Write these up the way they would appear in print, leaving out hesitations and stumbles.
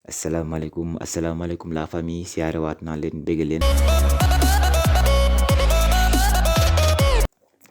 asalaamaaleykum la famille siyaarewaat naa leen dégg leen.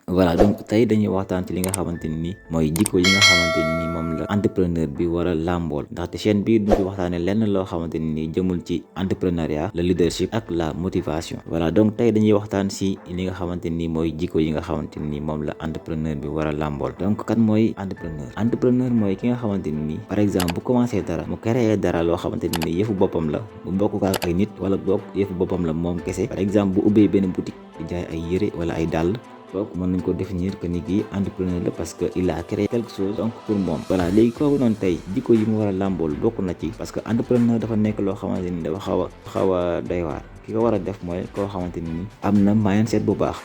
voilà donc tey dañuy waxtaan ci li nga xamante ni mooy jikko yi nga xamante ni moom la entrepreneur bi war a làmbool, ndaxte chaîne bii duñ ci waxtaane lenn loo xamante ni jëmul ci entrepreneuriat, le leadership ak la motivation. voilà donc tey dañuy waxtaan si li nga xamante ni mooy jikko yi nga xamante ni moom la entrepreneur bi war a làmbool. donc kan mooy entrepreneur mooy ki nga xamante ni par exemple bu commencé dara, mu créé dara loo xamante ni yëfu boppam la, mu bokk ak ay nit wala bokk yëfu boppam la moom kese. par exemple bu ubbee benn boutique di jaay ay yëre wala ay dàll, donc mën nañ ko définir que ni kii entrepreneur la parce que il a créé quelque chose donc pour moom. voilà léegi kooku noonu tey jikko yi mu war a làmbool bokk na ci, parce que entrepreneur dafa nekk loo xamante ni dafa xaw a doy waar. ki ko war a def mooy koo xamante ni am na mindset bu baax,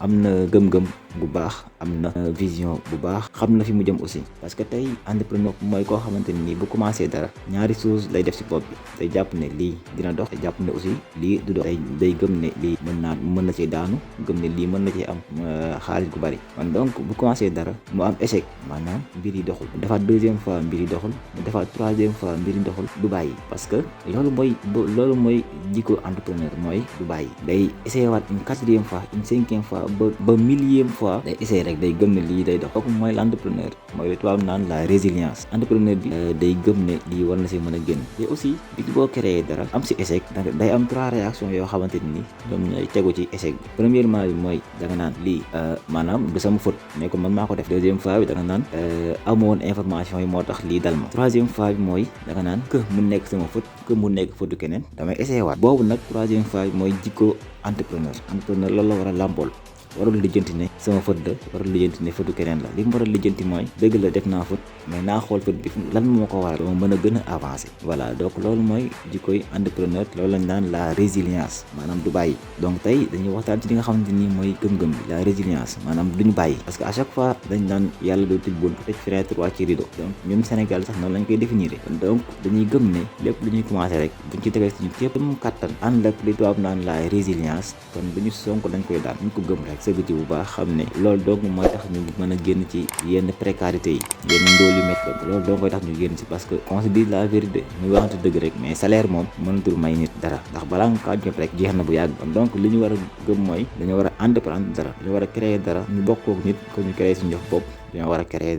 am na gëm-gëm bu baax, am na vision bu baax, xam na fi mu jëm aussi. parce que tey entrepreneur mooy koo xamante ni bu commencé dara ñaari chose lay def si bopp bi. day jàpp ne lii dina dox, day jàpp ne aussi lii du dox. day gëm ne lii mën na ci daanu, gëm ne lii mën na ci am xaalis gu bari. kon donc bu commencé dara mu am échec, maanaam mbir yi doxul, mu defaat deuxième fois mbir yi doxul, mu defaat troisième fois mbir yi doxul, du bàyyi. parce que loolu mooy jikko entrepreneur, mooy du bàyyi. day essayé waat une quatrième fois, une cinquième fois ba millième fois, day essayé rek, day gëm ne lii day dox. kooku mooy l'entrepreneur, mooy li tubaab naan la résilience. entrepreneur bi day gëm ne lii war na si mën a génn. te aussi bi boo créé dara am si échec, day am 3 réactions yoo xamante ni ñoom ñooy tegu ci échec bi. premièrement bi mooy da nga naan lii maanaam du sama faute, mais ko man maa ko def. deuxième fois bi da nga naan amoon information yi moo tax lii dal ma. troisième fois bi mooy da nga naan que mu nekk sama faute, que mu nekk faute du keneen, damay essayé waat. boobu nag troisième fois bi mooy jikko entrepreneur loolu la war a làmbool. warul lijjanti ne sama faute la, warul lijjanti ne faute keneen la. li mu war a lijjanti mooy dëgg la def naa faute, mais naa xool faute bi lan moo ko waral, dama mën a gën a avancer. voilà donc loolu mooy jikkoy entrepreneur, loolu lañ naan la résilience, maanaam du bàyyi. donc tey dañuy waxtaan ci li nga xamante ni mooy gëm-gëm bi, la résilience, maanaam duñu bàyyi. parce que à chaque fois dañ naan yàlla doo tëj bunt, tëj fenêtre, wàcc rideau. donc ñun Sénégal sax noonu lañ koy définir. donc dañuy gëm ne lépp lu ñuy commencer rek buñ ci defee suñu képp mu kattan ànd ak li tubaab naan la résilience, kon duñu sonk dañ koy daan. ñu ko gëm rek sëgg ci bu baax, xam ne loolu donc mooy tax ñu mën a génn ci yenn précarité yi, yenn ndóol yu métti. donc loolu donc koy tax ñu génn ci, parce que on se dit la vérité, ñu waxante dëgg rek. mais salaire moom mënatul may nit dara, ndax balaa nga kaa jot rek jeex na bu yàgg. donc li ñu war a gëm mooy dañoo war a entreprendre dara, dañoo war a créer dara, ñu bokk ak nit ko ñu créer suñu jox bopp, dañoo war a créer